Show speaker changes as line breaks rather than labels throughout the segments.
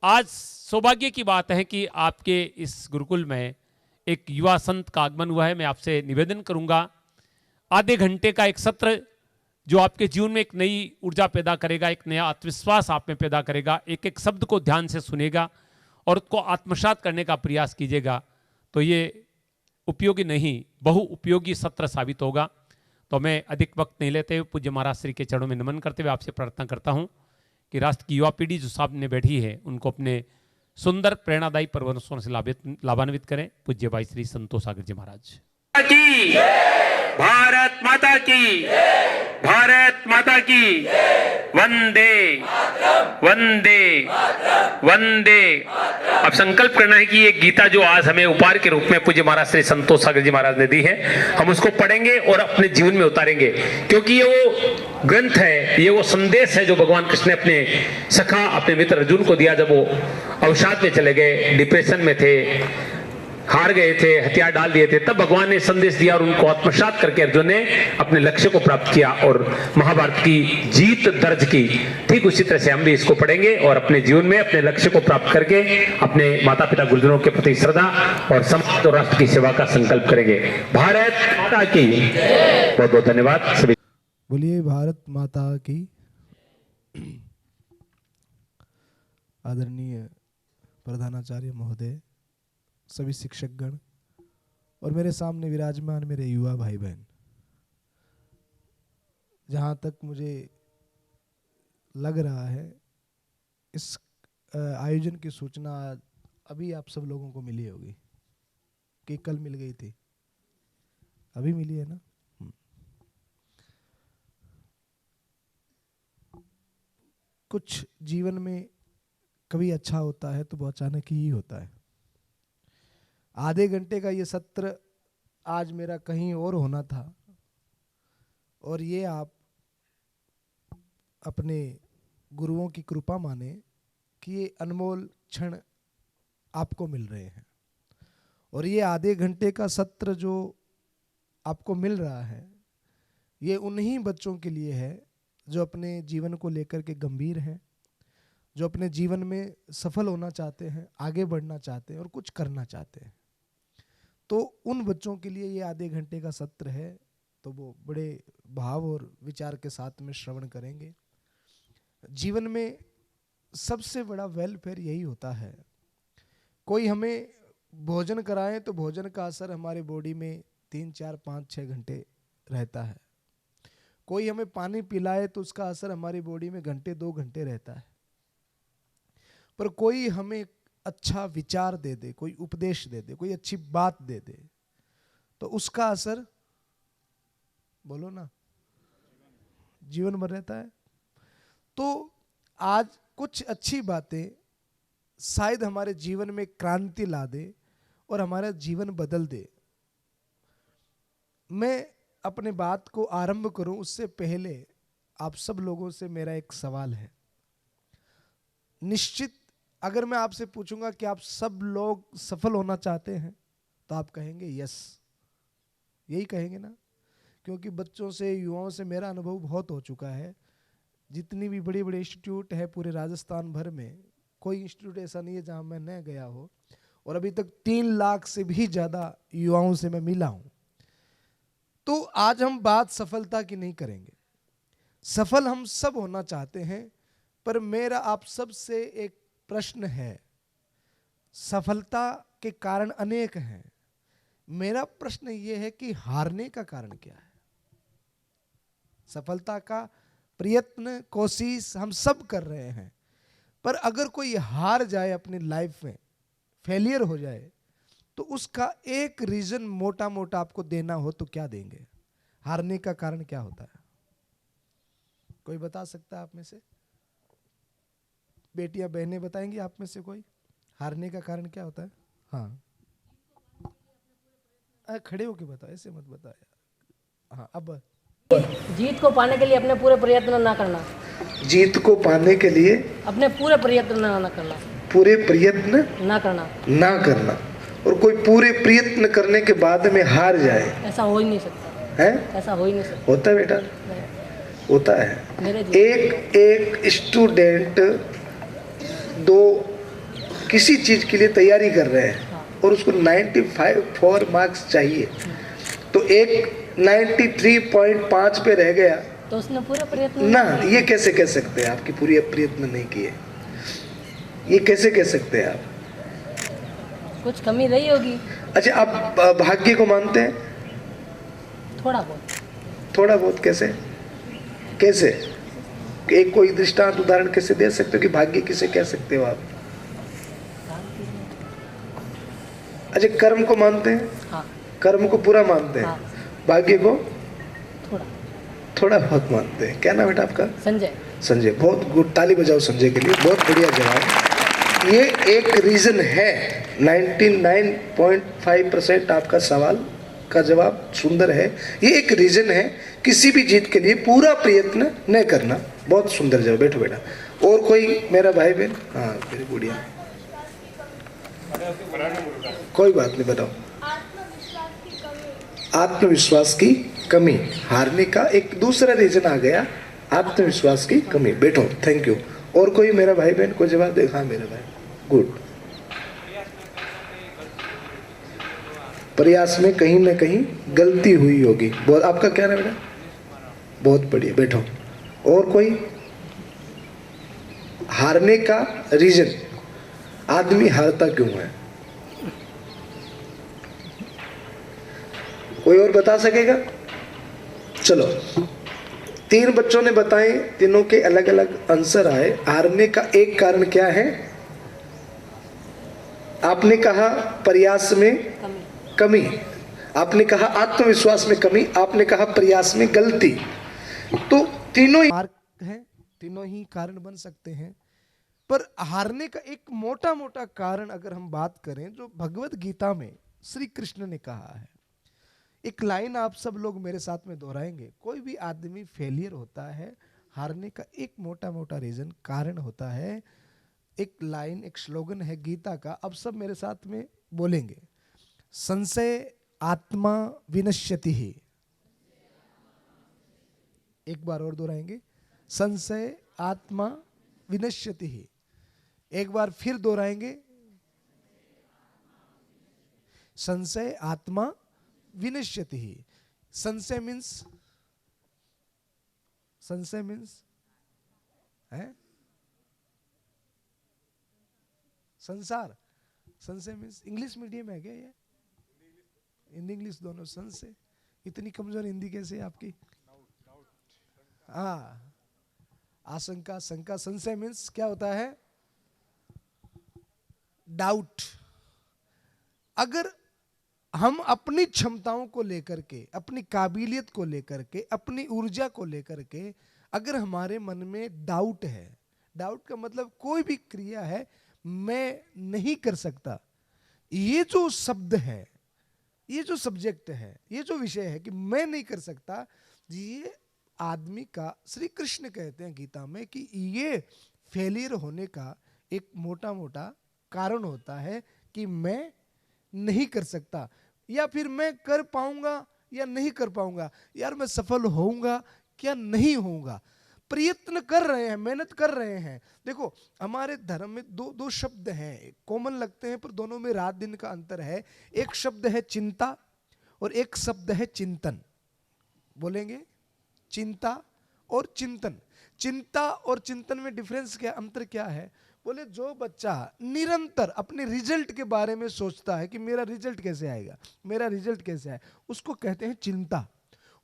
आज सौभाग्य की बात है कि आपके इस गुरुकुल में एक युवा संत का आगमन हुआ है। मैं आपसे निवेदन करूंगा, आधे घंटे का एक सत्र जो आपके जीवन में एक नई ऊर्जा पैदा करेगा, एक नया आत्मविश्वास आप में पैदा करेगा। एक एक शब्द को ध्यान से सुनेगा और उसको आत्मसात करने का प्रयास कीजिएगा, तो ये उपयोगी नहीं बहु उपयोगी सत्र साबित होगा। तो मैं अधिक वक्त नहीं लेते हुए पूज्य महाराज श्री के चरणों में नमन करते हुए आपसे प्रार्थना करता हूं कि राष्ट्र की युवा पीढ़ी जो सामने बैठी है उनको अपने सुंदर प्रेरणादायी प्रवचनों से लाभान्वित करें। पूज्य भाई श्री संतोष सागर जी महाराज
की, भारत माता की, भारत माता की, वंदे वंदे वंदे। अब संकल्प करना है कि ये गीता जो आज हमें उपहार के रूप में पूज्य महाराज श्री संतोष सागर जी महाराज ने दी है, हम उसको पढ़ेंगे और अपने जीवन में उतारेंगे, क्योंकि ये वो ग्रंथ है, ये वो संदेश है जो भगवान कृष्ण ने अपने सखा अपने मित्र अर्जुन को दिया जब वो अवसाद में चले गए, डिप्रेशन में थे, हार गए थे, हथियार डाल दिए थे, तब भगवान ने संदेश दिया और उनको आत्मसात करके अर्जुन ने अपने लक्ष्य को प्राप्त किया और महाभारत की जीत दर्ज की। ठीक उसी तरह से हम भी इसको पढ़ेंगे और अपने जीवन में अपने लक्ष्य को प्राप्त करके अपने माता पिता गुरुजनों के प्रति श्रद्धा और समाज और राष्ट्र की सेवा का संकल्प करेंगे। भारत माता की बहुत बहुत धन्यवाद सभी।
बोलिए भारत माता की। आदरणीय प्रधानाचार्य महोदय, सभी शिक्षकगण और मेरे सामने विराजमान मेरे युवा भाई बहन, जहाँ तक मुझे लग रहा है इस आयोजन की सूचना अभी आप सब लोगों को मिली होगी कि कल मिल गई थी, अभी मिली है ना। कुछ जीवन में कभी अच्छा होता है तो वो अचानक ही होता है। आधे घंटे का ये सत्र आज मेरा कहीं और होना था और ये आप अपने गुरुओं की कृपा माने कि ये अनमोल क्षण आपको मिल रहे हैं। और ये आधे घंटे का सत्र जो आपको मिल रहा है ये उन्हीं बच्चों के लिए है जो अपने जीवन को लेकर के गंभीर हैं, जो अपने जीवन में सफल होना चाहते हैं, आगे बढ़ना चाहते हैं और कुछ करना चाहते हैं। तो उन बच्चों के लिए ये आधे घंटे का सत्र है, तो वो बड़े भाव और विचार के साथ में श्रवण करेंगे। जीवन में सबसे बड़ा वेलफेयर यही होता है। कोई हमें भोजन कराए तो भोजन का असर हमारे बॉडी में 3, 4, 5, 6 घंटे रहता है। कोई हमें पानी पिलाए तो उसका असर हमारी बॉडी में घंटे 2 घंटे रहता है। पर कोई हमें अच्छा विचार दे दे, कोई उपदेश दे दे, कोई अच्छी बात दे दे, तो उसका असर बोलो ना जीवन भर रहता है। तो आज कुछ अच्छी बातें शायद हमारे जीवन में क्रांति ला दे और हमारा जीवन बदल दे। मैं अपने बात को आरंभ करूं उससे पहले आप सब लोगों से मेरा एक सवाल है। निश्चित अगर मैं आपसे पूछूंगा कि आप सब लोग सफल होना चाहते हैं तो आप कहेंगे यस, यही कहेंगे ना, क्योंकि बच्चों से युवाओं से मेरा अनुभव बहुत हो चुका है। जितनी भी बड़े बड़े इंस्टीट्यूट है पूरे राजस्थान भर में, कोई इंस्टीट्यूट ऐसा नहीं है जहां मैं न गया हो, और अभी तक 3 लाख से भी ज़्यादा युवाओं से मैं मिला हूं। तो आज हम बात सफलता की नहीं करेंगे। सफल हम सब होना चाहते हैं, पर मेरा आप सब से एक प्रश्न है। सफलता के कारण अनेक हैं, मेरा प्रश्न यह है कि हारने का कारण क्या है। सफलता का प्रयत्न कोशिश हम सब कर रहे हैं, पर अगर कोई हार जाए अपनी लाइफ में, फेलियर हो जाए, तो उसका एक रीजन मोटा मोटा आपको देना हो तो क्या देंगे? हारने का कारण क्या होता है? कोई बता सकता है आप में से? बेटियां बहनें बताएंगी आप में से कोई? हारने का कारण क्या होता है? हाँ खड़े होके बताओ, ऐसे मत बताओ। हाँ अब
जीत को पाने के लिए अपने पूरे प्रयत्न ना करना।
जीत को पाने के लिए
अपने पूरे प्रयत्न ना करना।
पूरे प्रयत्न
ना करना।
ना करना। और कोई पूरे प्रयत्न करने के बाद में हार जाए,
ऐसा हो ही नहीं सकता
है?
ऐसा हो ही नहीं सकता।
होता है बेटा, होता है। एक स्टूडेंट 2 किसी चीज के लिए तैयारी कर रहे हैं और उसको 95 मार्क्स चाहिए, तो एक 93.5 पे रह गया
तो उसने पूरा प्रयत्न
ना, ये कैसे कह सकते हैं आपकी पूरी प्रयत्न नहीं किए? ये कैसे कह सकते हैं आप?
कुछ कमी रही होगी,
अच्छा, आप भाग्य को मानते हैं?
थोड़ा बहुत।
थोड़ा बहुत कैसे? कैसे? एक कोई दृष्टांत उदाहरण कैसे दे सकते हो कि भाग्य किसे कह सकते हो आप? अच्छा, कर्म को मानते हैं?
हाँ
कर्म को पूरा मानते हैं?
हाँ।
भाग्य को
थोड़ा।
थोड़ा बहुत मानते हैं। क्या नाम बेटा आपका?
संजय।
संजय, बहुत गुड, ताली बजाओ संजय के लिए, बहुत बढ़िया जवाब। ये एक रीजन है, 99.5% आपका सवाल का जवाब सुंदर है। ये एक रीजन है किसी भी जीत के लिए पूरा प्रयत्न न करना। बहुत सुंदर जवाब। बैठो बेटा। और कोई मेरा भाई बहन? हाँ मेरी गुड़िया। कोई बात नहीं, बताओ। आत्मविश्वास की कमी, हारने का एक दूसरा रीजन आ गया, आत्मविश्वास की कमी। बैठो, थैंक यू। और कोई मेरा भाई बहन को जवाब दे? हाँ मेरा भाई, गुड। प्रयास में कहीं ना कहीं गलती हुई होगी। बहुत, आपका क्या नाम बेटा? बहुत बढ़िया, बैठो। और कोई? हारने का रीजन, आदमी हारता क्यों है? कोई और बता सकेगा? चलो, 3 बच्चों ने बताए, तीनों के अलग अलग आंसर आए। हारने का एक कारण क्या है? आपने कहा प्रयास में कमी, आपने कहा आत्मविश्वास में कमी, आपने कहा प्रयास में गलती। तो तीनों ही मार्क हैं, तीनों ही कारण बन सकते हैं। पर हारने का एक मोटा मोटा कारण अगर हम बात करें, जो भगवत गीता में श्री कृष्ण ने कहा है, एक लाइन आप सब लोग मेरे साथ में दोहराएंगे। कोई भी आदमी फेलियर होता है, हारने का एक मोटा मोटा रीजन, कारण होता है। एक लाइन, एक स्लोगन है गीता का, अब सब मेरे साथ में बोलेंगे। संशय आत्मा विनश्यति ही। एक बार और दोहराएंगे, संशय आत्मा विनश्यति ही। एक बार फिर दोहराएंगे, संशय आत्मा विनश्यति ही। संशय मीन्स, संशय मीन्स है संसार। संशय मीन्स, इंग्लिश मीडियम है क्या ये? हिंदी इंग्लिश दोनों। संशय, इतनी कमजोर हिंदी कैसे है आपकी? हाँ, आशंका, शंका। संशय मीन्स क्या होता है? डाउट। अगर हम अपनी क्षमताओं को लेकर के, अपनी काबिलियत को लेकर के, अपनी ऊर्जा को लेकर के अगर हमारे मन में डाउट है, डाउट का मतलब कोई भी क्रिया है मैं नहीं कर सकता, ये जो शब्द है, ये जो सब्जेक्ट है, ये जो विषय है कि मैं नहीं कर सकता, ये आदमी का, श्री कृष्ण कहते हैं गीता में कि ये फेलियर होने का एक मोटा मोटा कारण होता है कि मैं नहीं कर सकता, या फिर मैं कर पाऊंगा या नहीं कर पाऊंगा, यार मैं सफल होऊंगा क्या नहीं होऊंगा। प्रयत्न कर रहे हैं, मेहनत कर रहे हैं। देखो हमारे धर्म में दो शब्द हैं, कॉमन लगते हैं पर दोनों में रात दिन का अंतर है। एक शब्द है चिंता और एक शब्द है चिंतन। बोलेंगे चिंता और चिंतन। चिंता और चिंतन में डिफरेंस क्या, अंतर क्या है? बोले जो बच्चा निरंतर अपने रिजल्ट के बारे में सोचता है कि मेरा रिजल्ट कैसे आएगा, मेरा रिजल्ट कैसे आए, उसको कहते हैं चिंता।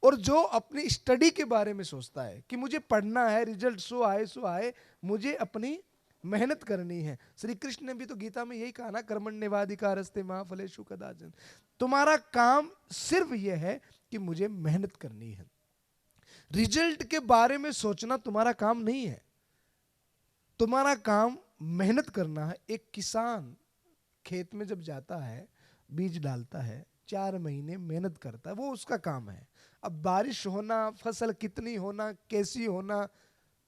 और जो अपनी स्टडी के बारे में सोचता है कि मुझे पढ़ना है, रिजल्ट सो आए, मुझे अपनी मेहनत करनी है। श्री कृष्ण ने भी तो गीता में यही कहा ना, कर्मण्येवाधिकारस्ते मा फलेषु कदाचन। तुम्हारा काम सिर्फ यह है कि मुझे मेहनत करनी है, रिजल्ट के बारे में सोचना तुम्हारा काम नहीं है। तुम्हारा काम मेहनत करना है। एक किसान खेत में जब जाता है, बीज डालता है, 4 महीने मेहनत करता है, वो उसका काम है। अब बारिश होना, फसल कितनी होना, कैसी होना,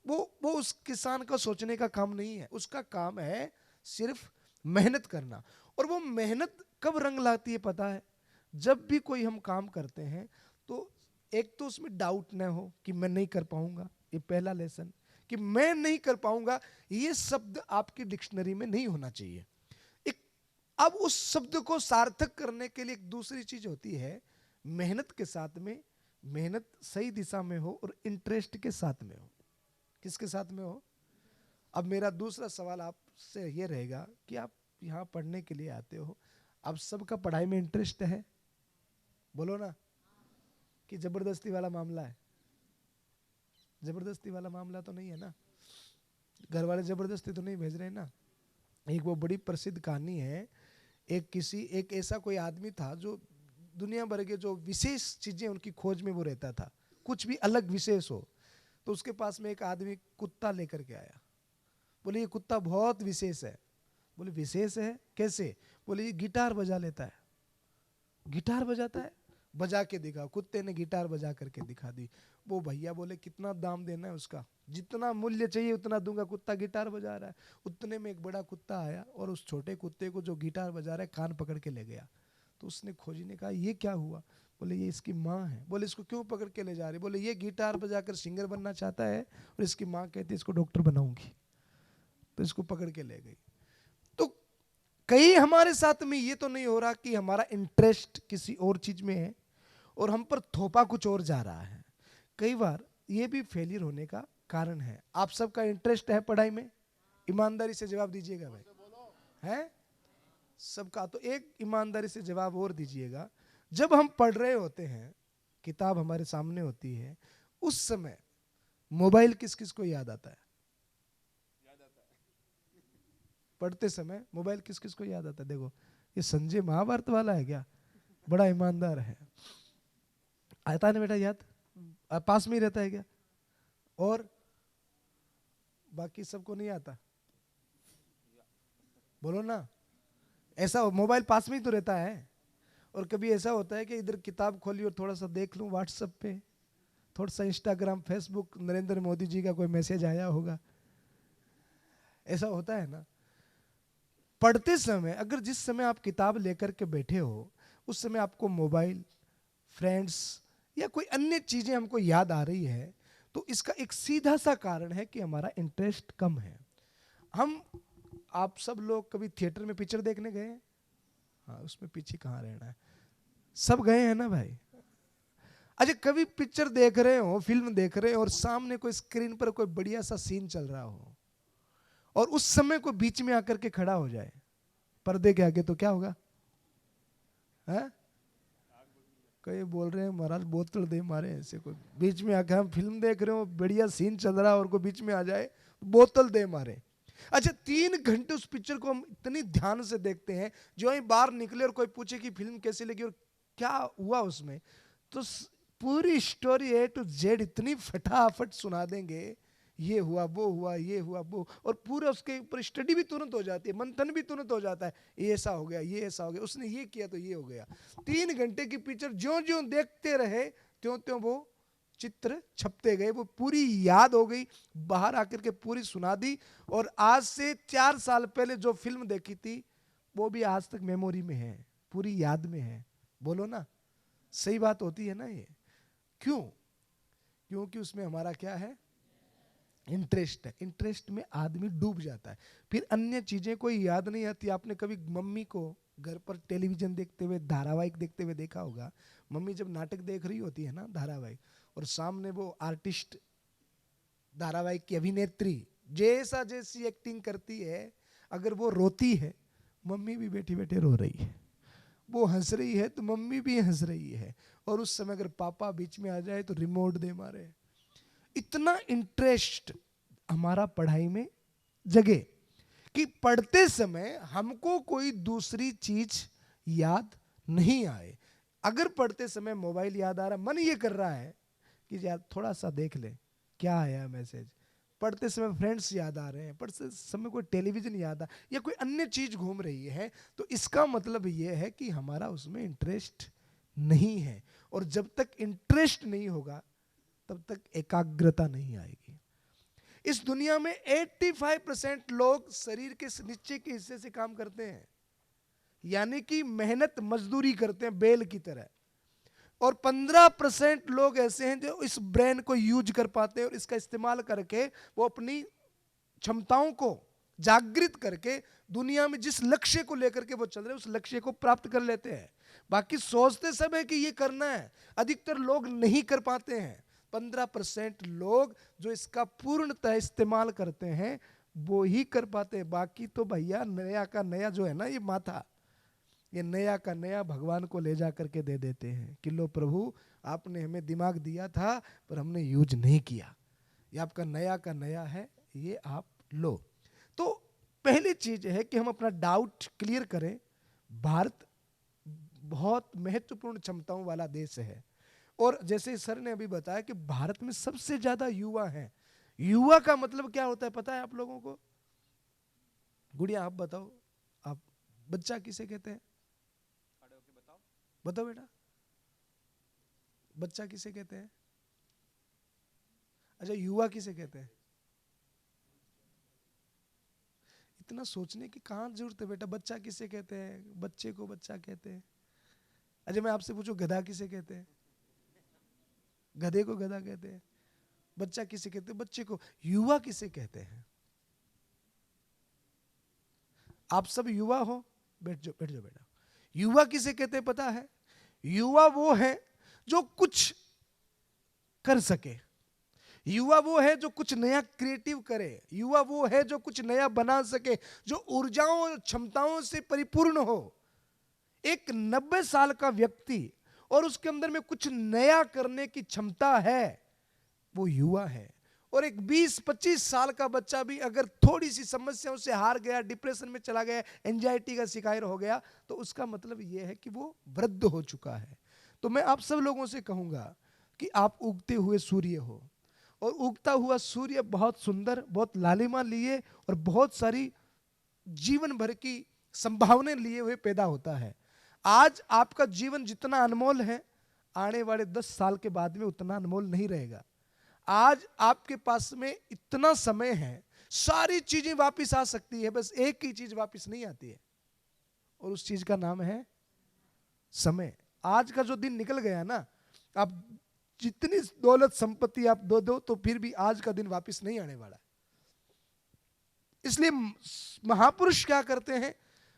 वो उस किसान का सोचने का काम नहीं है। उसका काम है सिर्फ मेहनत करना। और वो मेहनत कब रंग लाती है पता है? जब भी कोई हम काम करते हैं तो एक तो उसमें डाउट ना हो कि मैं नहीं कर पाऊंगा, ये पहला लेसन, कि मैं नहीं कर पाऊंगा, ये शब्द आपकी डिक्शनरी में नहीं होना चाहिए। अब उस शब्द को सार्थक करने के लिए एक दूसरी चीज होती है, मेहनत के साथ में, मेहनत सही दिशा में हो और इंटरेस्ट के साथ में हो। किसके साथ में हो? अब मेरा दूसरा सवाल आपसे ये रहेगा कि आप यहाँ पढ़ने के लिए आते हो, अब सबका पढ़ाई में इंटरेस्ट है? बोलो ना, कि जबरदस्ती वाला मामला है? जबरदस्ती वाला मामला तो नहीं है ना, घर वाले जबरदस्ती तो नहीं भेज रहे ना। एक वो बड़ी प्रसिद्ध कहानी है, एक ऐसा कोई आदमी था जो दुनिया भर के जो विशेष चीजें उनकी खोज में वो रहता था, कुछ भी अलग विशेष हो। तो उसके पास में एक आदमी कुत्ता लेकर के आया। बोले ये कुत्ता बहुत विशेष है। बोले विशेष है कैसे? बोले ये गिटार बजा लेता है। गिटार बजाता है? बजा के दिखा। कुत्ते ने गिटार बजा करके दिखा दी। वो भैया बोले कितना दाम देना है उसका? जितना मूल्य चाहिए उतना दूंगा, कुत्ता गिटार बजा रहा है। उतने में एक बड़ा कुत्ता आया और उस छोटे कुत्ते को जो गिटार बजा रहा है कान पकड़ के ले गया। तो उसने खोजी ने कहा ये क्या हुआ? बोले ये इसकी माँ है। बोले इसको क्यों पकड़ के ले जा रही? बोले ये गिटार बजाकर सिंगर बनना चाहता है और इसकी माँ कहती है इसको डॉक्टर बनाऊंगी। तो इसको पकड़ के ले गई। तो कहीं हमारे साथ में ये तो नहीं हो रहा कि हमारा इंटरेस्ट किसी और चीज में है और हम पर थोपा कुछ और जा रहा है। कई बार ये भी फेलियर होने का कारण है। आप सबका इंटरेस्ट है पढ़ाई में? ईमानदारी से जवाब दीजिएगा भाई, है सबका? तो एक ईमानदारी से जवाब और दीजिएगा, जब हम पढ़ रहे होते हैं, किताब हमारे सामने होती है, उस समय मोबाइल किस किस को याद आता है? पढ़ते समय मोबाइल किस किस को याद आता है? देखो ये संजय महाभारत वाला है क्या? बड़ा ईमानदार है। आता है ना बेटा याद? पास में ही रहता है क्या? और बाकी सबको नहीं आता? बोलो ना। ऐसा मोबाइल पास में ही तो रहता है। और कभी ऐसा होता है कि इधर किताब खोली और थोड़ा सा देख लूं व्हाट्सएप पे, थोड़ा सा इंस्टाग्राम, फेसबुक, नरेंद्र मोदी जी का कोई मैसेज आया होगा, ऐसा होता है ना। पढ़ते समय अगर जिस समय आप किताब लेकर के बैठे हो उस समय आपको मोबाइल, फ्रेंड्स या कोई अन्य चीजें हमको याद आ रही है, तो इसका एक सीधा सा कारण है कि हमारा इंटरेस्ट कम है। आप सब लोग कभी थिएटर में पिक्चर देखने गए हैं? हाँ, उसमें पीछे कहाँ रहना है, सब गए हैं ना भाई। अच्छा, कभी पिक्चर देख रहे हो, फिल्म देख रहे हो और सामने कोई स्क्रीन पर कोई बढ़िया सा सीन चल रहा हो और उस समय कोई बीच में आकर के खड़ा हो जाए पर्दे के आगे, तो क्या होगा? है कई बोल रहे हैं महाराज बोतल दे मारे, ऐसे कोई बीच में आकर, हम फिल्म देख रहे हो, बढ़िया सीन चल रहा है और कोई बीच में आ जाए बोतल दे मारे। अच्छा, 3 घंटे उस पिक्चर को हम इतनी ध्यान से देखते हैं, जो ही बाहर निकले और कोई पूछे कि फिल्म कैसी लगी और क्या हुआ उसमें, तो पूरी स्टोरी A to Z इतनी फटाफट सुना देंगे, ये हुआ वो हुआ ये हुआ वो, और पूरा उसके ऊपर स्टडी भी तुरंत हो जाती है, मंथन भी तुरंत हो जाता है, ये ऐसा हो गया, ये ऐसा हो गया, उसने ये किया तो ये हो गया। 3 घंटे की पिक्चर ज्यों ज्यों देखते रहे त्यों त्यों वो चित्र छपते गए, वो पूरी याद हो गई, बाहर आकर के पूरी सुना दी। और आज से 4 साल पहले जो फिल्म देखी थी वो भी आज तक मेमोरी में है, पूरी याद में है। बोलो ना, सही बात होती है ना ये? क्यों? क्योंकि उसमें हमारा क्या है? इंटरेस्ट है। इंटरेस्ट में आदमी डूब जाता है, फिर अन्य चीजें कोई याद नहीं आती। आपने कभी मम्मी को घर पर टेलीविजन देखते हुए, धारावाहिक देखते हुए देखा होगा। मम्मी जब नाटक देख रही होती है ना, धारावाहिक, और सामने वो आर्टिस्ट, धारावाहिक की अभिनेत्री जैसा जैसी एक्टिंग करती है, अगर वो रोती है, मम्मी भी बैठी बैठे रो रही है। वो हंस रही है तो मम्मी भी हंस रही है। और उस समय अगर पापा बीच में आ जाए तो रिमोट दे मारे। इतना इंटरेस्ट हमारा पढ़ाई में जगे कि पढ़ते समय हमको कोई दूसरी चीज याद नहीं आए। अगर पढ़ते समय मोबाइल याद आ रहा, मन ये कर रहा है कि यार थोड़ा सा देख ले क्या आया मैसेज, पढ़ते समय फ्रेंड्स याद आ रहे हैं, पढ़ते समय कोई टेलीविजन याद आ या कोई अन्य चीज घूम रही है, तो इसका मतलब ये है कि हमारा उसमें इंटरेस्ट नहीं है। और जब तक इंटरेस्ट नहीं होगा तब तक एकाग्रता नहीं आएगी। इस दुनिया में 85% लोग शरीर के नीचे के हिस्से से काम करते हैं, यानी कि मेहनत मजदूरी करते हैं बैल की तरह। और 15% लोग ऐसे हैं जो इस ब्रेन को यूज कर पाते हैं और इसका इस्तेमाल करके वो अपनी क्षमताओं को जागृत करके दुनिया में जिस लक्ष्य को लेकर के वो चल रहे हैं उस लक्ष्य को प्राप्त कर लेते हैं। बाकी सोचते सब है कि ये करना है, अधिकतर लोग नहीं कर पाते हैं। 15% लोग जो इसका पूर्णतः इस्तेमाल करते हैं वो ही कर पाते हैं। बाकी तो भैया नया का नया जो है ना ये माथा, ये नया का नया भगवान को ले जा करके दे देते हैं कि लो प्रभु आपने हमें दिमाग दिया था पर हमने यूज नहीं किया, ये आपका नया का नया है, ये आप लो। तो पहली चीज है कि हम अपना डाउट क्लियर करें। भारत बहुत महत्वपूर्ण क्षमताओं वाला देश है और जैसे सर ने अभी बताया कि भारत में सबसे ज्यादा युवा हैं। युवा का मतलब क्या होता है पता है आप लोगों को? गुड़िया आप बताओ, आप बच्चा किसे कहते हैं? बताओ बेटा, बच्चा किसे कहते हैं? अच्छा युवा किसे कहते हैं? इतना सोचने की कहाँ जरूरत है बेटा? बच्चा किसे कहते हैं? बच्चे को बच्चा कहते हैं। अच्छा मैं आपसे पूछूं गधा किसे कहते हैं? गधे को गधा कहते हैं। बच्चा किसे कहते हैं? बच्चे को। युवा किसे कहते हैं? आप सब युवा हो, बैठ जाओ बेटा। युवा किसे कहते हैं पता है? युवा वो है जो कुछ कर सके, युवा वो है जो कुछ नया क्रिएटिव करे, युवा वो है जो कुछ नया बना सके, जो ऊर्जाओं और क्षमताओं से परिपूर्ण हो। एक 90 साल का व्यक्ति और उसके अंदर में कुछ नया करने की क्षमता है, वो युवा है। और एक 20-25 साल का बच्चा भी अगर थोड़ी सी समस्याओं से हार गया, डिप्रेशन में चला गया, एंजाइटी का शिकार हो गया, तो उसका मतलब यह है कि वो वृद्ध हो चुका है। तो मैं आप सब लोगों से कहूंगा कि आप उगते हुए सूर्य हो और उगता हुआ सूर्य बहुत सुंदर, बहुत लालिमा लिए और बहुत सारी जीवन भर की संभावनाएं लिए हुए पैदा होता है। आज आपका जीवन जितना अनमोल है, आने वाले 10 साल के बाद में उतना अनमोल नहीं रहेगा। आज आपके पास में इतना समय है, सारी चीजें वापस आ सकती है, बस एक ही चीज वापस नहीं आती है और उस चीज का नाम है समय। आज का जो दिन निकल गया ना, आप जितनी दौलत संपत्ति आप दो तो फिर भी आज का दिन वापस नहीं आने वाला। इसलिए महापुरुष क्या करते हैं?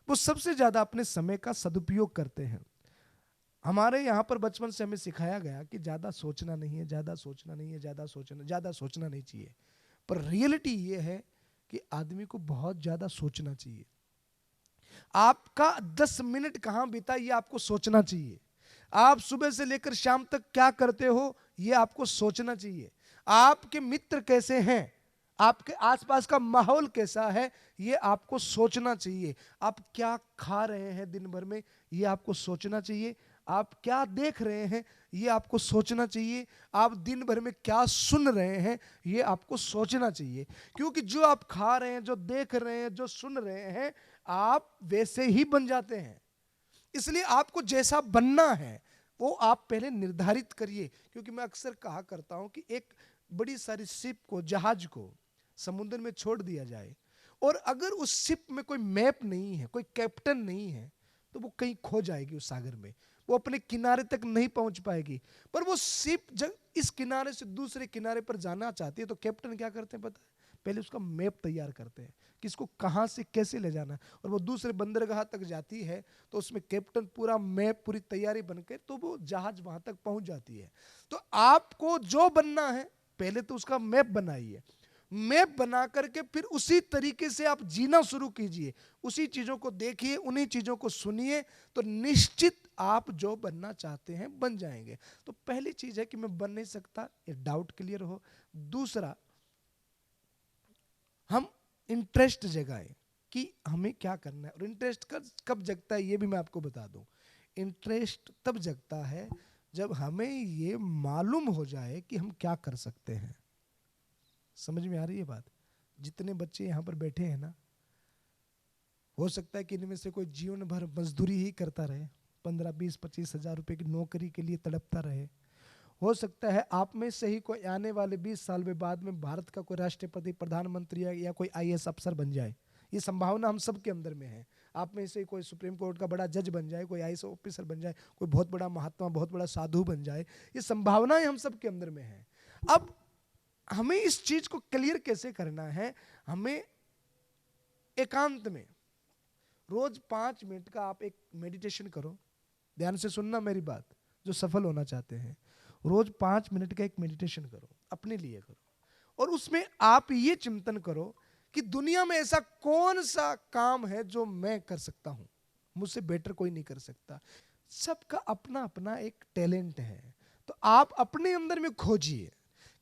वो सबसे ज्यादा अपने समय का सदुपयोग करते हैं। हमारे यहाँ पर बचपन से हमें सिखाया गया कि ज्यादा सोचना नहीं है, ज्यादा सोचना नहीं है, ज्यादा सोचना नहीं चाहिए। पर रियलिटी ये है कि आदमी को बहुत ज्यादा सोचना चाहिए। आपका 10 मिनट कहां बीता ये आपको सोचना चाहिए। आप सुबह से लेकर शाम तक क्या करते हो ये आपको सोचना चाहिए। आपके मित्र कैसे हैं, आपके आसपास का माहौल कैसा है, ये आपको सोचना चाहिए। आप क्या खा रहे हैं दिन भर में, ये आपको सोचना चाहिए। आप क्या देख रहे हैं, ये आपको सोचना चाहिए। आप दिन भर में क्या सुन रहे हैं, ये आपको सोचना चाहिए। क्योंकि जो आप खा रहे हैं, जो देख रहे हैं, जो सुन रहे हैं, आप वैसे ही बन जाते हैं। इसलिए आपको जैसा बनना है वो आप पहले निर्धारित करिए। क्योंकि मैं अक्सर कहा करता हूं कि एक बड़ी सारी शिप को, जहाज को समुद्र में छोड़ दिया जाए और अगर उस शिप में कोई मैप नहीं है, कोई कैप्टन नहीं है, तो वो कहीं खो जाएगी उस सागर में, वो अपने किनारे तक नहीं पहुंच पाएगी। पर वो शिप जब इस किनारे से दूसरे किनारे पर जाना चाहती है तो कैप्टन क्या करते हैं पता है? पहले उसका मैप तैयार करते हैं कि इसको कहां से कैसे ले जाना है। और वो दूसरे बंदरगाह तक जाती है तो उसमें कैप्टन पूरा मैप, पूरी तैयारी बनकर तो वो जहाज वहां तक पहुंच जाती है। तो आपको जो बनना है पहले तो उसका मैप बनाइए। मैप बना करके फिर उसी तरीके से आप जीना शुरू कीजिए, उसी चीजों को देखिए, उन्हीं चीजों को सुनिए, तो निश्चित आप जो बनना चाहते हैं बन जाएंगे। तो पहली चीज है कि मैं बन नहीं सकता, ये डाउट क्लियर हो। दूसरा, हम इंटरेस्ट जगाएं कि हमें क्या करना है। और इंटरेस्ट कब जगता है ये भी मैं आपको बता दूं। इंटरेस्ट तब जगता है जब हमें ये मालूम हो जाए कि हम क्या कर सकते हैं। समझ में आ रही है बात? जितने बच्चे यहाँ पर बैठे हैं ना, हो सकता है कि इनमें से कोई जीवन भर मजदूरी ही करता रहे, 15-20-25 हजार रुपए की नौकरी के लिए तड़पता रहे। हो सकता है आप में से ही कोई आने वाले 20 साल में बाद में भारत का कोई राष्ट्रपति, प्रधानमंत्री या कोई IAS अफसर बन जाए। ये संभावना हम सब के अंदर में है। आप में से कोई सुप्रीम कोर्ट का बड़ा जज बन जाए, कोई IAS ऑफिसर बन जाए, कोई बहुत बड़ा महात्मा, बहुत बड़ा साधु बन जाए। ये संभावनाएं हम सब के अंदर में है। अब हमें इस चीज को क्लियर कैसे करना है? हमें एकांत में रोज 5 मिनट का आप एक मेडिटेशन करो। ध्यान से सुनना मेरी बात, जो सफल होना चाहते हैं, रोज 5 मिनट का एक मेडिटेशन करो, अपने लिए करो, और उसमें आप ये चिंतन करो कि दुनिया में ऐसा कौन सा काम है जो मैं कर सकता हूं, मुझसे बेटर कोई नहीं कर सकता। सबका अपना अपना एक टैलेंट है, तो आप अपने अंदर में खोजिए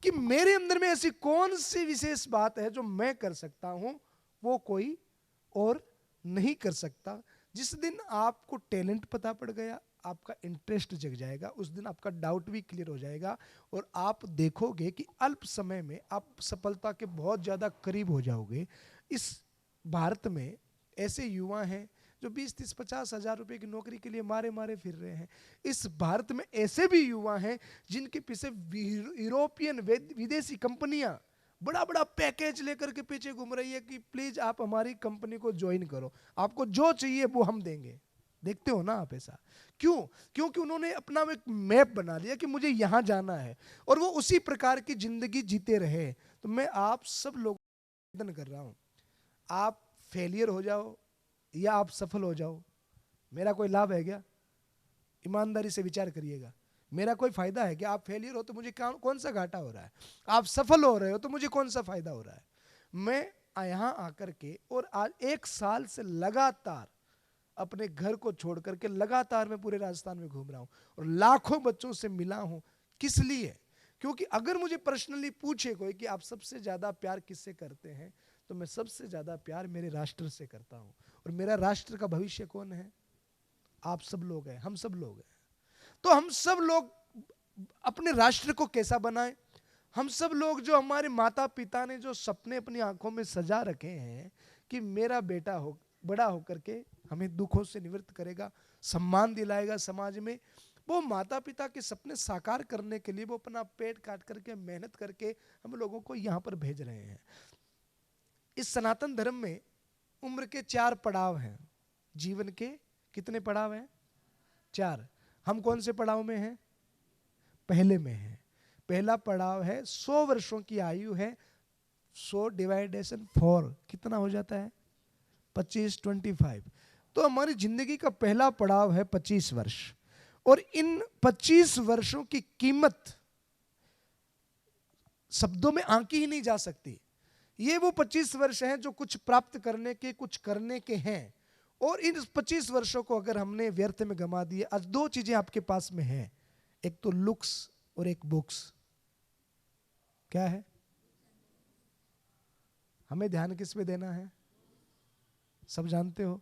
कि मेरे अंदर में ऐसी कौन सी विशेष बात है जो मैं कर सकता हूं, वो कोई और नहीं कर सकता। जिस दिन आपको टैलेंट पता पड़ गया, आपका इंटरेस्ट जग जाएगा, उस दिन आपका डाउट भी क्लियर हो जाएगा, और आप देखोगे कि अल्प समय में आप सफलता के बहुत ज़्यादा करीब हो जाओगे। इस भारत में ऐसे युवा हैं जो 20-30-50 हज़ार रुपए की नौकरी के लिए मारे मारे फिर रहे हैं। इस भारत में ऐसे भी युवा हैं जिनके पीछे यूरोपियन विदेशी कंपनियां बड़ा बड़ा पैकेज लेकर के पीछे घूम रही है कि प्लीज आप हमारी कंपनी को ज्वाइन करो, आपको जो चाहिए वो हम देंगे। देखते हो ना आप ऐसा क्यों? क्योंकि उन्होंने अपना एक मैप बना लिया कि मुझे यहां जाना है, और वो उसी प्रकार की जिंदगी जीते रहे। तो मैं आप सब लोगों को निवेदन कर रहा हूं, आप फेलियर हो जाओ या आप सफल हो जाओ, मेरा कोई लाभ है क्या? ईमानदारी से विचार करिएगा, मेरा कोई फायदा है क्या? आप फेलियर हो तो मुझे कौन सा घाटा हो रहा है? आप सफल हो रहे हो तो मुझे कौन सा फायदा हो रहा है? मैं यहाँ आकर के और आज 1 साल से लगातार अपने घर को छोड़ करके लगातार मैं पूरे राजस्थान में घूम रहा हूँ और लाखों बच्चों से मिला हूँ। किस लिए? क्योंकि अगर मुझे पर्सनली पूछे कोई कि आप सबसे ज्यादा प्यार किससे करते हैं, तो मैं सबसे ज्यादा प्यार मेरे राष्ट्र से करता हूँ। और मेरा राष्ट्र का भविष्य कौन है? आप सब लोग हैं, हम सब लोग हैं। तो हम सब लोग अपने राष्ट्र को कैसा बनाएं? हम सब लोग, जो हमारे माता पिता ने जो सपने अपनी आंखों में सजा रखे हैं कि मेरा बेटा हो बड़ा होकर के हमें दुखों से निवृत्त करेगा, सम्मान दिलाएगा समाज में, वो माता पिता के सपने साकार करने के लिए वो अपना पेट काट करके मेहनत करके हम लोगों को यहाँ पर भेज रहे हैं। इस सनातन धर्म में उम्र के 4 पड़ाव हैं। जीवन के कितने पड़ाव हैं? 4। हम कौन से पड़ाव में हैं? पहले में हैं। पहला पड़ाव है 100 वर्षों की आयु है। 100 डिवाइडेशन 4 कितना हो जाता है? 25 तो हमारी जिंदगी का पहला पड़ाव है 25 वर्ष। और इन 25 वर्षों की कीमत शब्दों में आंकी ही नहीं जा सकती। ये वो 25 वर्ष हैं जो कुछ प्राप्त करने के, कुछ करने के हैं। और इन 25 वर्षों को अगर हमने व्यर्थ में गंवा दिए, आज 2 चीजें आपके पास में हैं, एक तो लुक्स और एक बुक्स। क्या है? हमें ध्यान किस पे देना है? सब जानते हो।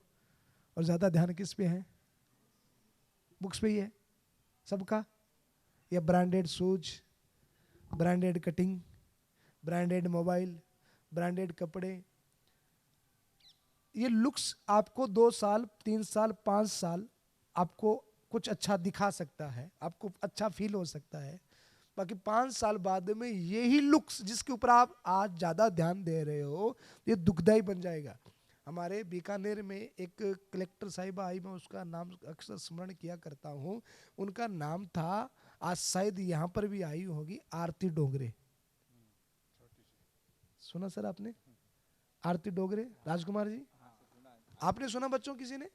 और ज्यादा ध्यान किस पे है? बुक्स पे ही है सबका। या branded shoes, branded cutting, branded mobile, branded कपड़े। ये लुक्स आपको 2 साल, 3 साल, 5 साल आपको कुछ अच्छा दिखा सकता है, आपको अच्छा फील हो सकता है। बाकी 5 साल बाद में यही लुक्स जिसके ऊपर आप आज ज्यादा ध्यान दे रहे हो, ये दुखदाई बन जाएगा। हमारे बीकानेर में एक कलेक्टर साहिबा आई, मैं उसका नाम अक्सर स्मरण किया करता हूँ। उनका नाम था, आज शायद यहाँ पर भी आई होगी, आरती डोगरे। सुना सर आपने? आरती डोगरे, राजकुमार जी आपने सुना? बच्चों किसी ने?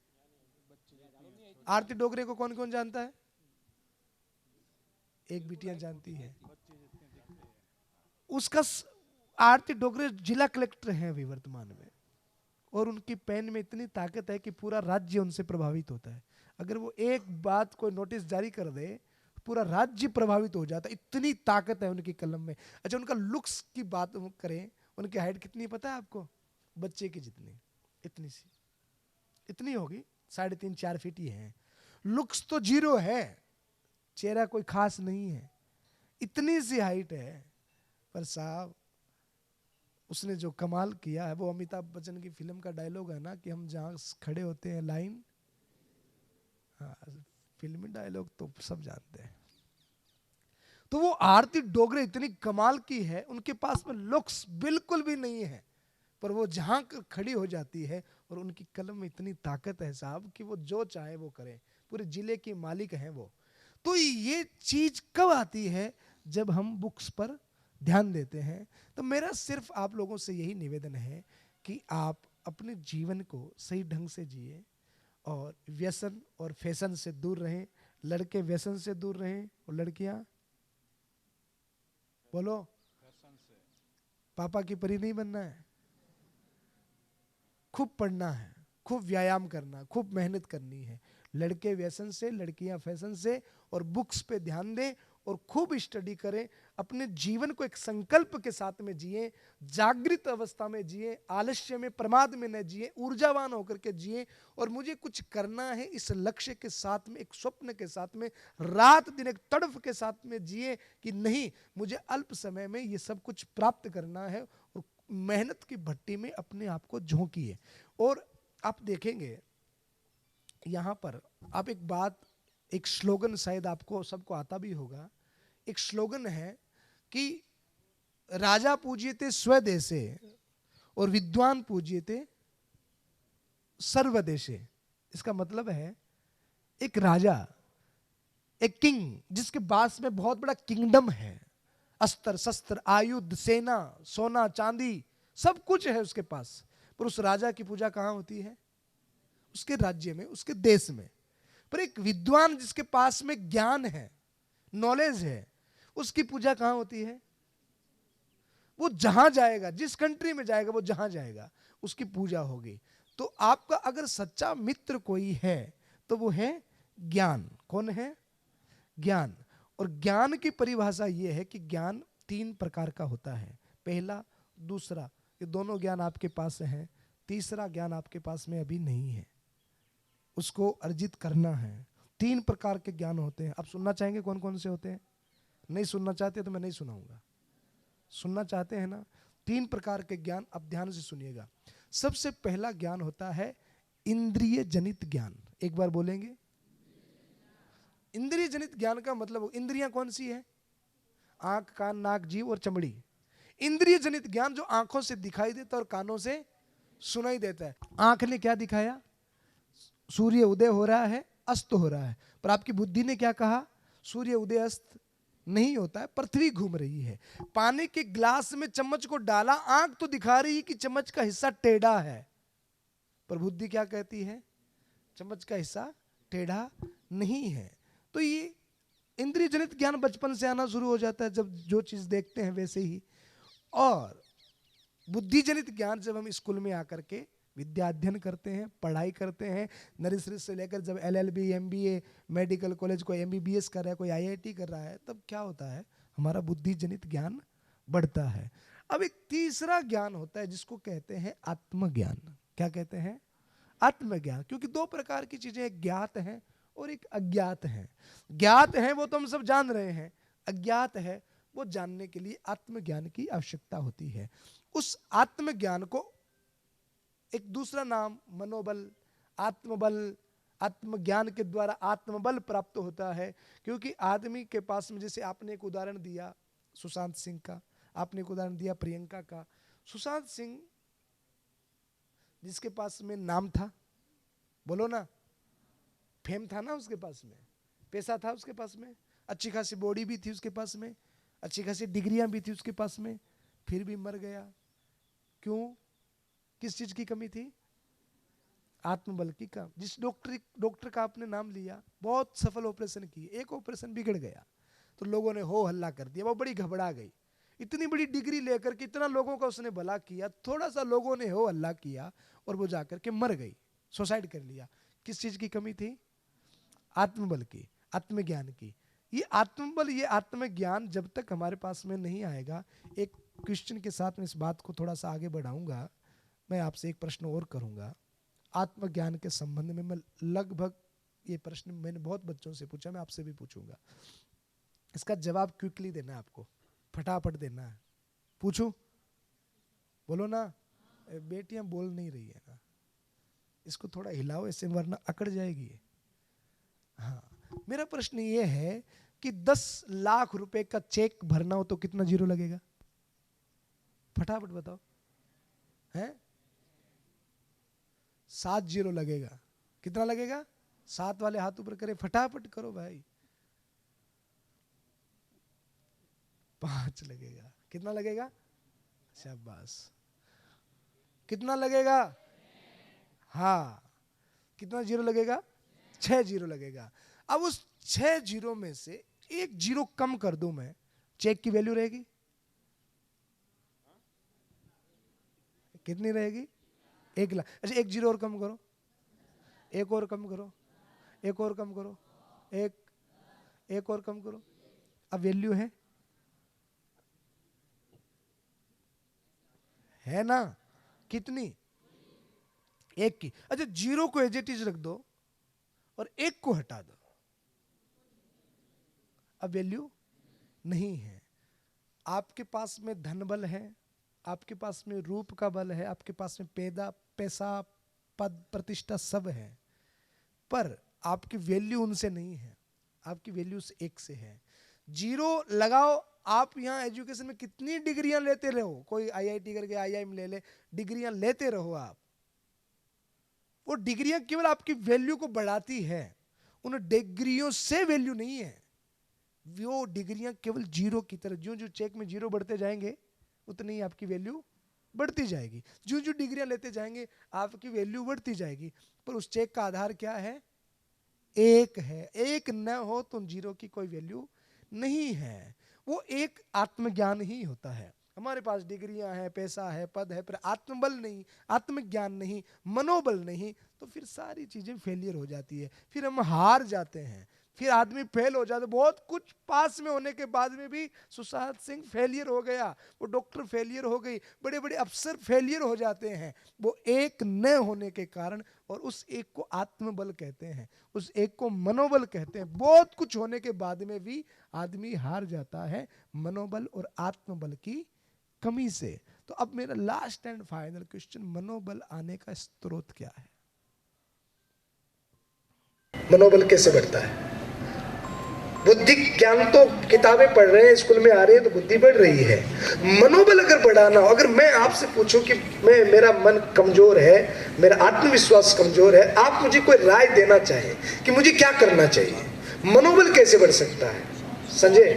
आरती डोगरे को कौन कौन जानता है? एक बिटिया जानती है। उसका आरती डोगरे जिला कलेक्टर हैं अभी वर्तमान में, और उनकी पेन में इतनी ताकत है कि पूरा राज्य उनसे प्रभावित होता है। अगर वो एक बात को नोटिस जारी कर दे, पूरा राज्य प्रभावित हो जाता है, इतनी ताकत है उनकी कलम में। अच्छा, उनका लुक्स की बात करें, उनकी हाइट कितनी पता है आपको? बच्चे की जितनी, इतनी सी, इतनी होगी, 3.5-4 फीट ही है। लुक्स तो 0 है, चेहरा कोई खास नहीं है, इतनी सी हाइट है। पर साहब उसने जो कमाल किया है, वो अमिताभ बच्चन की फिल्म का डायलॉग है ना कि हम जहां खड़े होते हैं लाइन, हाँ, फिल्मी डायलॉग तो सब जानते हैं। तो वो आरती डोगरे इतनी कमाल की है, उनके पास में लुक्स बिल्कुल भी नहीं है, पर वो जहां खड़ी हो जाती है और उनकी कलम में इतनी ताकत है साहब कि वो जो चाहे वो करें, पूरे जिले के मालिक हैं वो। तो ये चीज कब आती है? जब हम बुक्स पर ध्यान देते हैं। तो मेरा सिर्फ आप लोगों से यही निवेदन है कि आप अपने जीवन को सही ढंग से जिए और व्यसन और फैशन से दूर रहें। लड़के व्यसन से दूर रहें और लड़कियां बोलो पापा की परी नहीं बनना है। खूब पढ़ना है, खूब व्यायाम करना, खूब मेहनत करनी है। लड़के व्यसन से, लड़कियां फैशन से, और बुक्स पे ध्यान दें और खूब स्टडी करें। अपने जीवन को एक संकल्प के साथ में जिए, जागृत अवस्था में जिए, आलस्य में प्रमाद में न जिए, ऊर्जावान होकर के जिए। और मुझे कुछ करना है इस लक्ष्य के साथ में, एक स्वप्न के साथ में, रात दिन एक तड़फ के साथ में जिए कि नहीं मुझे अल्प समय में ये सब कुछ प्राप्त करना है। और मेहनत की भट्टी में अपने आप को झोंकिए। और आप देखेंगे यहां पर आप एक बात, एक स्लोगन शायद आपको सबको आता भी होगा। एक स्लोगन है कि राजा पूज्यते स्वदेशे और विद्वान पूज्यते सर्वदेशे। इसका मतलब है एक राजा, एक किंग जिसके पास में बहुत बड़ा किंगडम है, अस्त्र शस्त्र आयुध सेना सोना चांदी सब कुछ है उसके पास, पर उस राजा की पूजा कहां होती है? उसके राज्य में, उसके देश में। पर एक विद्वान जिसके पास में ज्ञान है, नॉलेज है, उसकी पूजा कहां होती है? वो जहां जाएगा, जिस कंट्री में जाएगा, वो जहां जाएगा उसकी पूजा होगी। तो आपका अगर सच्चा मित्र कोई है तो वो है ज्ञान। कौन है? ज्ञान। और ज्ञान की परिभाषा यह है कि ज्ञान 3 प्रकार का होता है। पहला, दूसरा, ये दोनों ज्ञान आपके पास है। तीसरा ज्ञान आपके पास में अभी नहीं है, उसको अर्जित करना है। 3 प्रकार के ज्ञान होते हैं। आप सुनना चाहेंगे कौन कौन से होते हैं? नहीं सुनना चाहते तो मैं नहीं सुनाऊंगा। सुनना चाहते हैं ना? 3 प्रकार के ज्ञान, आप ध्यान से सुनिएगा। सबसे पहला ज्ञान होता है इंद्रिय जनित ज्ञान। एक बार बोलेंगे? इंद्रिय जनित ज्ञान का मतलब, इंद्रियां कौन सी है? आंख कान नाक जीभ और चमड़ी। इंद्रिय जनित ज्ञान जो आंखों से दिखाई देता है और कानों से सुनाई देता है। आंख ने क्या दिखाया? सूर्य उदय हो रहा है, अस्त हो रहा है। पर आपकी बुद्धि ने क्या कहा? सूर्य उदय अस्त नहीं होता है, पृथ्वी घूम रही है। पानी के ग्लास में चम्मच को डाला, आंख तो दिखा रही है कि चम्मच का हिस्सा टेढ़ा है, पर बुद्धि क्या कहती है? चम्मच का हिस्सा टेढ़ा नहीं है। तो ये इंद्रिय जनित ज्ञान बचपन से आना शुरू हो जाता है, जब जो चीज देखते हैं वैसे ही। और बुद्धि जनित ज्ञान जब हम स्कूल में आकर के विद्या अध्ययन करते हैं, पढ़ाई करते हैं, नर्सरी से लेकर जब LLB MBA मेडिकल कॉलेज, कोई MBBS कर रहा है, कोई IIT कर रहा है, तब क्या होता है? हमारा बुद्धि जनित ज्ञान बढ़ता है। अब एक तीसरा ज्ञान होता है जिसको कहते हैं आत्मज्ञान। क्या कहते हैं? आत्मज्ञान। क्योंकि 2 प्रकार की चीजें, एक ज्ञात है और एक अज्ञात है। ज्ञात है वो तो हम सब जान रहे हैं, अज्ञात है वो जानने के लिए आत्मज्ञान की आवश्यकता होती है। उस आत्मज्ञान को एक दूसरा नाम मनोबल, आत्मबल, आत्मज्ञान के द्वारा आत्मबल प्राप्त होता है। क्योंकि आदमी के पास में, जैसे आपने एक उदाहरण दिया सुशांत सिंह का, आपने एक उदाहरण दिया प्रियंका का। सुशांत सिंह जिसके पास में नाम था, बोलो ना, फेम था ना उसके पास में, पैसा था उसके पास में, अच्छी खासी बॉडी भी थी उसके पास में, अच्छी खासी डिग्रियां भी थी उसके पास में, फिर भी मर गया। क्यों? किस चीज की कमी थी? आत्मबल की कम। जिस डॉक्टर का आपने नाम लिया, बहुत सफल ऑपरेशन किए, एक ऑपरेशन बिगड़ गया तो लोगों ने हो हल्ला कर दिया, वो बड़ी घबरा गई। इतनी बड़ी डिग्री लेकर के इतना लोगों का उसने भला किया, थोड़ा सा लोगों ने हो हल्ला किया और वो जाकर के मर गई, सुसाइड कर लिया। किस चीज की कमी थी? आत्मबल की, आत्मज्ञान की। ये आत्मबल, ये आत्मज्ञान जब तक हमारे पास में नहीं आएगा। एक क्वेश्चन के साथ में इस बात को थोड़ा सा आगे बढ़ाऊंगा। मैं आपसे एक प्रश्न और करूंगा आत्मज्ञान के संबंध में। मैं लगभग ये प्रश्न मैंने बहुत बच्चों से पूछा, मैं आपसे भी पूछूंगा। इसका जवाब क्विकली देना है आपको, फटाफट देना है। पूछूं? बोलो ना। बेटियां बोल नहीं रही है ना, इसको थोड़ा हिलाओ ऐसे, वरना अकड़ जाएगी। हाँ, मेरा प्रश्न ये है कि 10 लाख रुपए का चेक भरना हो तो कितना जीरो लगेगा? फटाफट बताओ। हैं? 7 जीरो लगेगा। कितना लगेगा? 7 वाले हाथ ऊपर करे, फटाफट करो भाई। 5 लगेगा। कितना लगेगा? शाबाश। कितना लगेगा? हाँ, कितना जीरो लगेगा? 6 जीरो लगेगा। अब उस 6 जीरो में से एक जीरो कम कर दूं मैं, चेक की वैल्यू रहेगी कितनी रहेगी? 1 लाख। अच्छा, एक जीरो और कम करो, एक और कम करो, एक और कम करो, एक और कम करो। अब वैल्यू है ना? कितनी? 1 की। अच्छा, जीरो को एज इट इज रख दो और 1 को हटा दो, अब वैल्यू नहीं है। आपके पास में धन बल है, आपके पास में रूप का बल है, आपके पास में पैसा पद प्रतिष्ठा सब है, पर आपकी वैल्यू उनसे नहीं है, आपकी वैल्यू उस 1 से है। जीरो लगाओ। आप यहां एजुकेशन में कितनी डिग्रियां लेते रहो, कोई आईआईटी करके आईआईएम ले ले, डिग्रियां लेते रहो आप, वो डिग्रियां केवल आपकी वैल्यू को बढ़ाती है, उन डिग्रियों से वैल्यू नहीं है। वो डिग्रियां केवल जीरो की तरह, जो जो चेक में जीरो बढ़ते जाएंगे उतनी ही आपकी वैल्यू बढ़ती जाएगी। जो जो डिग्रियां लेते जाएंगे आपकी वैल्यू बढ़ती जाएगी, पर उस चेक का आधार क्या है? 1 है। 1 न हो तो जीरो की कोई वैल्यू नहीं है। वो एक आत्मज्ञान ही होता है। हमारे पास डिग्रियां हैं, पैसा है, पद है, पर आत्मबल नहीं, आत्मज्ञान नहीं, मनोबल नहीं, तो फिर सारी चीजें फेलियर हो जाती है, फिर हम हार जाते हैं, फिर आदमी फेल हो जाता है। बहुत कुछ पास में होने के बाद में भी सुशांत सिंह फेलियर हो गया, वो डॉक्टर फेलियर हो गई, बड़े बड़े अफसर फेलियर हो जाते हैं, वो 1 न होने के कारण। और उस 1 को आत्मबल कहते हैं, उस 1 को मनोबल कहते हैं। बहुत कुछ होने के बाद में भी आदमी हार जाता है मनोबल और आत्मबल की कमी से। तो अब मेरा लास्ट एंड फाइनल क्वेश्चन, मनोबल आने का स्रोत क्या है? मनोबल कैसे बढ़ता है? बुद्धि ज्ञान तो किताबें पढ़ रहे हैं, स्कूल में आ रहे हैं तो बुद्धि बढ़ रही है। मनोबल अगर बढ़ाना हो, अगर मैं आपसे पूछूं कि मेरा मन कमजोर है, मेरा आत्मविश्वास कमजोर है, आप मुझे कोई राय देना चाहें कि मुझे क्या करना चाहिए, मनोबल कैसे बढ़ सकता है? संजय?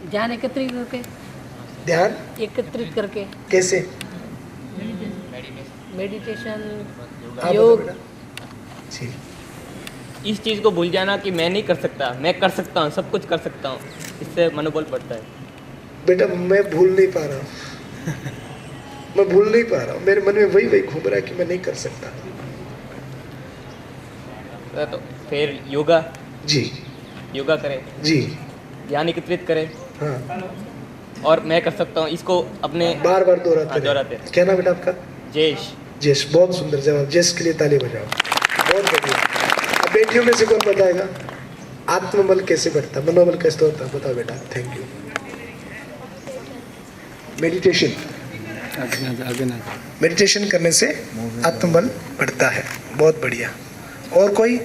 ध्यान एकत्रित करके।
ध्यान
एकत्रित करके
कैसे?
मेडिटेशन,
आप
योग।
बताओ बेटा। जी,
इस चीज़ को भूल जाना कि मैं नहीं कर सकता, मैं कर सकता हूँ, सब कुछ कर सकता हूँ, इससे मनोबल बढ़ता है।
बेटा मैं भूल नहीं पा रहा हूँ, मैं भूल नहीं पा रहा हूँ, मेरे मन में वही घूम रहा है कि मैं नहीं कर सकता।
तो फिर योगा करें
जी,
ध्यान एकत्रित करें,
हाँ,
और मैं कर सकता हूँ, इसको अपने
बार बार दोहराते
दोहराते
रहे। क्या नाम बेटा आपका?
जयेश।
बहुत सुंदर जवाब, जयेश के लिए ताली बजाओ, बहुत बढ़िया। अब बेटियों में से कौन बताएगा आत्मबल कैसे बढ़ता, मनोबल कैसे होता? बताओ बेटा। Thank you. मेडिटेशन करने से आत्मबल बढ़ता है, बहुत बढ़िया। और कोई?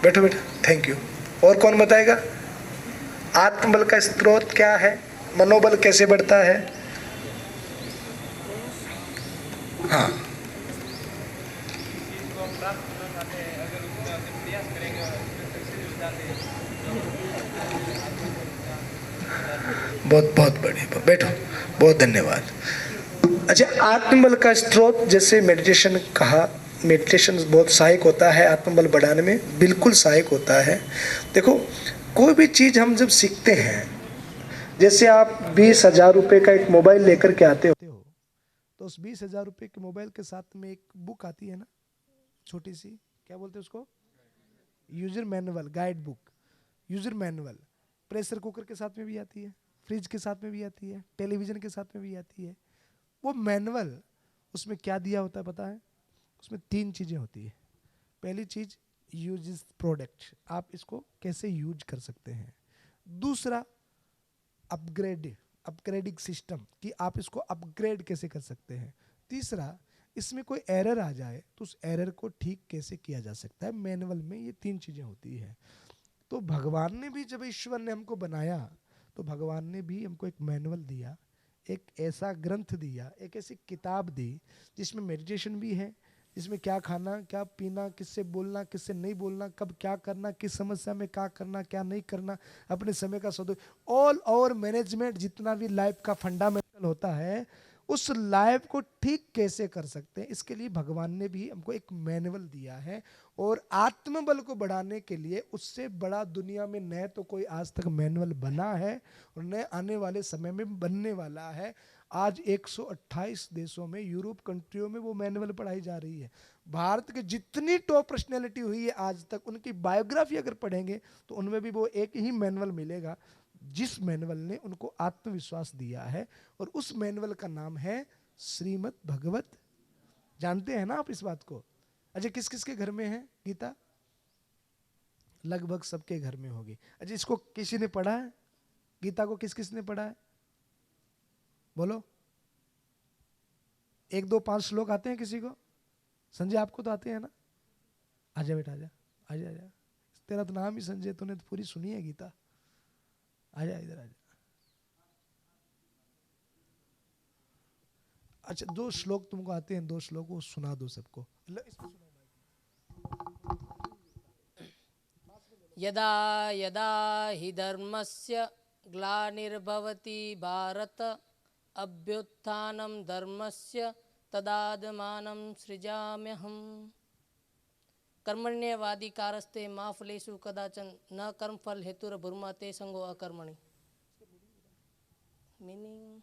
बैठो बेटा, थैंक यू। और कौन बताएगा आत्मबल का स्रोत क्या है, मनोबल कैसे बढ़ता है? हाँ, बहुत बढ़िया, बैठो, बहुत धन्यवाद। अच्छा, आत्मबल का स्रोत, जैसे मेडिटेशन कहा, मेडिटेशन बहुत सहायक होता है आत्मबल बढ़ाने में, बिल्कुल सहायक होता है। देखो, कोई भी चीज़ हम जब सीखते हैं, जैसे आप 20,000 रुपये का एक मोबाइल लेकर के आते हो, तो उस 20,000 रुपये के मोबाइल के साथ में एक बुक आती है ना, छोटी सी, क्या बोलते हैं उसको? User manual, guide book, user manual. Pressure cooker के साथ में भी आती है, फ्रिज के साथ में भी आती है, टेलीविज़न के साथ में भी आती है। वो मैनुअल, उसमें क्या दिया होता है पता है? उसमें 3 चीज़ें होती है। पहली चीज़, यूज इज प्रोडक्ट, आप इसको कैसे यूज कर सकते हैं। दूसरा, अपग्रेडिंग सिस्टम, कि आप इसको अपग्रेड कैसे कर सकते हैं। तीसरा, इसमें कोई एरर आ जाए तो उस एरर को ठीक कैसे किया जा सकता है। मैनुअल में ये 3 चीज़ें होती है। तो भगवान ने भी, जब ईश्वर ने हमको बनाया, तो भगवान ने भी हमको एक मैनुअल दिया, एक ऐसा ग्रंथ दिया, एक ऐसी किताब दी जिसमें मेडिटेशन भी है, जिसमें क्या खाना, क्या पीना, किससे बोलना, किससे नहीं बोलना, कब क्या करना, किस समस्या में क्या करना, क्या नहीं करना, अपने समय का सदुपयोग, ऑल ओवर मैनेजमेंट, जितना भी लाइफ का फंडामेंटल होता है, उस लाइफ को ठीक कैसे कर सकते हैं, इसके लिए भगवान ने भी हमको एक मैनुअल दिया है। और आत्मबल को बढ़ाने के लिए उससे बड़ा दुनिया में न तो कोई आज तक मैनुअल बना है और न आने वाले समय में बनने वाला है। आज 128 देशों में, यूरोप कंट्रियों में वो मैनुअल पढ़ाई जा रही है। भारत के जितनी टॉप पर्सनैलिटी हुई है आज तक, उनकी बायोग्राफी अगर पढ़ेंगे तो उनमें भी वो एक ही मैनुअल मिलेगा, जिस मैनुअल ने उनको आत्मविश्वास दिया है। और उस मैनुअल का नाम है श्रीमद् भगवत। जानते हैं ना आप इस बात को? अच्छा, किस किस के घर में है गीता? लगभग सबके घर में होगी। अच्छा, इसको किसी ने पढ़ा है? गीता को किस किस ने पढ़ा है? बोलो। 1 2 5 श्लोक आते हैं किसी को? संजय, आपको तो आते हैं ना? आजा बेटा, आजा आजा आजा। तेरा तो नाम ही संजय, तूने तो पूरी सुनी है गीता। आजा इधर आजा। अच्छा, 2 श्लोक तुमको आते हैं, 2 श्लोक वो सुना दो सबको।
यदा यदा हि धर्मस्य ग्लानिर्भवति भारत अभ्युत्थानं धर्मस्य तदात्मानं सृजाम्यहम्। कर्मण्येवाधिकारस्ते मा फलेषु कदाचन न कर्मफल हेतुर्भूर्मा ते संगो अकर्मणि। मीनिंग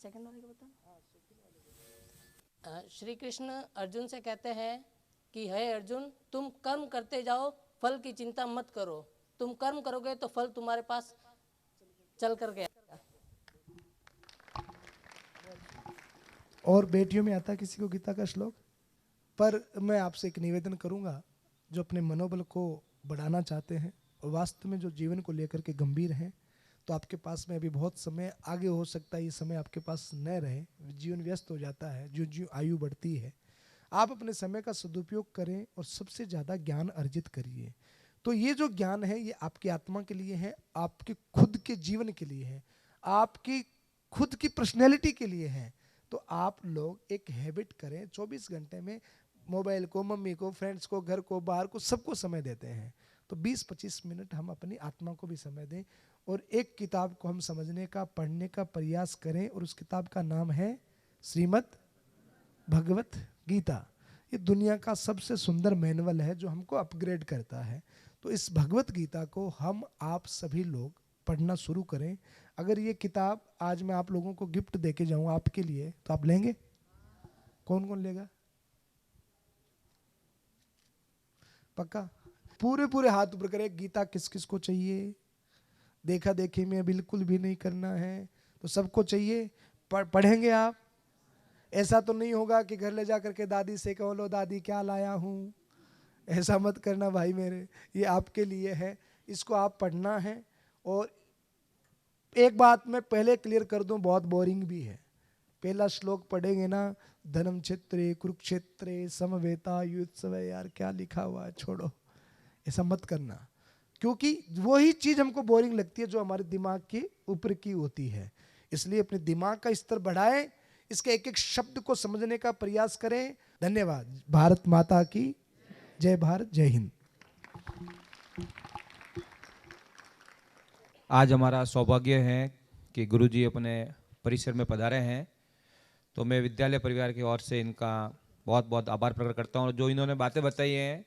सेकंड वाले को बता। श्री कृष्ण अर्जुन से कहते हैं कि हे अर्जुन, तुम कर्म करते जाओ, फल की चिंता मत करो। तुम कर्म करोगे तो फल तुम्हारे पास चल कर गया।
और बेटियों में आता है किसी को गीता का श्लोक? पर मैं आपसे एक निवेदन करूंगा, जो अपने मनोबल को बढ़ाना चाहते हैं और वास्तव में जो जीवन को लेकर के गंभीर हैं, तो आपके पास में अभी बहुत समय आगे हो सकता है, ये समय आपके पास न रहे, जीवन व्यस्त हो जाता है, जो आयु बढ़ती है। आप अपने समय का सदुपयोग करें और सबसे ज़्यादा ज्ञान अर्जित करिए। तो ये जो ज्ञान है ये आपकी आत्मा के लिए है, आपके खुद के जीवन के लिए है, आपकी खुद की पर्सनैलिटी के लिए है। तो आप लोग एक हैबिट करें, 24 घंटे में मोबाइल को, मम्मी को, फ्रेंड्स को, घर को, बाहर को, सबको समय देते हैं, तो 20-25 मिनट हम अपनी आत्मा को भी समय दें और एक किताब को हम समझने का, पढ़ने का प्रयास करें। और उस किताब का नाम है श्रीमद् भगवत गीता। ये दुनिया का सबसे सुंदर मैनुअल है जो हमको अपग्रेड करता है। तो इस भगवत गीता को हम आप सभी लोग पढ़ना शुरू करें। अगर ये किताब आज मैं आप लोगों को गिफ्ट देके जाऊं आपके लिए, तो आप लेंगे? कौन कौन लेगा? पक्का? पूरे हाथ ऊपर करें। गीता किस किस को चाहिए? देखा देखी में बिल्कुल भी नहीं करना है, तो सबको चाहिए। पढ़ेंगे आप? ऐसा तो नहीं होगा कि घर ले जा करके दादी से कहो, लो दादी क्या लाया हूँ। ऐसा मत करना भाई मेरे, ये आपके लिए है, इसको आप पढ़ना है। और एक बात मैं पहले क्लियर कर दूं, बहुत बोरिंग भी है। पहला श्लोक पढ़ेंगे ना, धर्म क्षेत्रे कुरुक्षेत्रे समवेता युत्सव, यार क्या लिखा हुआ है, छोड़ो, ऐसा मत करना। क्योंकि वही चीज हमको बोरिंग लगती है जो हमारे दिमाग के ऊपर की होती है। इसलिए अपने दिमाग का स्तर बढ़ाएं, इसके एक एक शब्द को समझने का प्रयास करें। धन्यवाद। भारत माता की जय। भारत, जय हिंद।
आज हमारा सौभाग्य है कि गुरुजी अपने परिसर में पधारे हैं, तो मैं विद्यालय परिवार की ओर से इनका बहुत बहुत आभार प्रकट करता हूँ। जो इन्होंने बातें बताई हैं,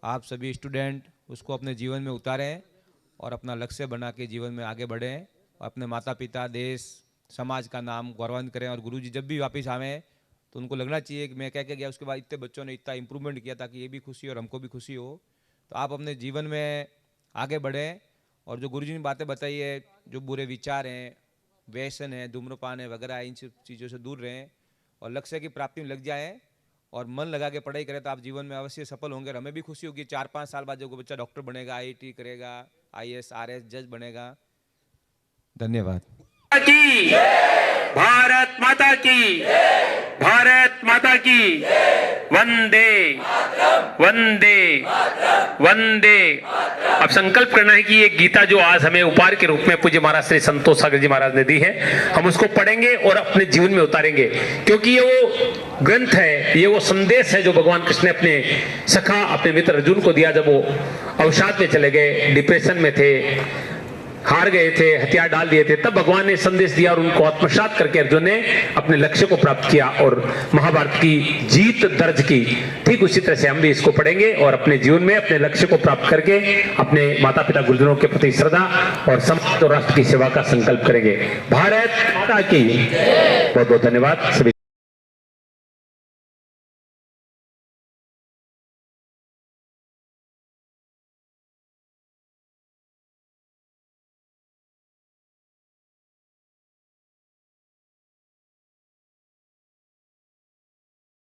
आप सभी स्टूडेंट उसको अपने जीवन में उतारें और अपना लक्ष्य बना के जीवन में आगे बढ़ें, अपने माता पिता, देश, समाज का नाम गौरवान्वित करें। और गुरुजी जब भी वापस आवें तो उनको लगना चाहिए कि मैं कह के गया, उसके बाद इतने बच्चों ने इतना इम्प्रूवमेंट किया ताकि ये भी खुशी और हमको भी खुशी हो। तो आप अपने जीवन में आगे बढ़ें और जो गुरुजी ने बातें बताई है, जो बुरे विचार हैं, व्यसन है, धूम्रपान है वगैरह, इन सब चीज़ों से दूर रहें और लक्ष्य की प्राप्ति में लग जाएं और मन लगा के पढ़ाई करें तो आप जीवन में अवश्य सफल होंगे। और हमें भी खुशी होगी 4-5 साल बाद जो बच्चा डॉक्टर बनेगा, IIT करेगा, IAS RS जज बनेगा। धन्यवाद।
भारत माता की, भारत माता की, वंदे वंदे वंदे। अब संकल्प करना है कि ये गीता जो आज हमें उपहार के रूप में पूज्य महाराज श्री संतोष सागर जी महाराज ने दी है, हम उसको पढ़ेंगे और अपने जीवन में उतारेंगे। क्योंकि ये वो ग्रंथ है, ये वो संदेश है जो भगवान कृष्ण ने अपने सखा, अपने मित्र अर्जुन को दिया जब वो अवसाद में चले गए, डिप्रेशन में थे, हार गए थे, हथियार डाल दिए थे, तब भगवान ने संदेश दिया और उनको आत्मसात करके अर्जुन ने अपने लक्ष्य को प्राप्त किया और महाभारत की जीत दर्ज की। ठीक उसी तरह से हम भी इसको पढ़ेंगे और अपने जीवन में अपने लक्ष्य को प्राप्त करके अपने माता पिता गुरुजनों के प्रति श्रद्धा और समाज और राष्ट्र की सेवा का संकल्प करेंगे। भारत माता की बहुत बहुत धन्यवाद सभी।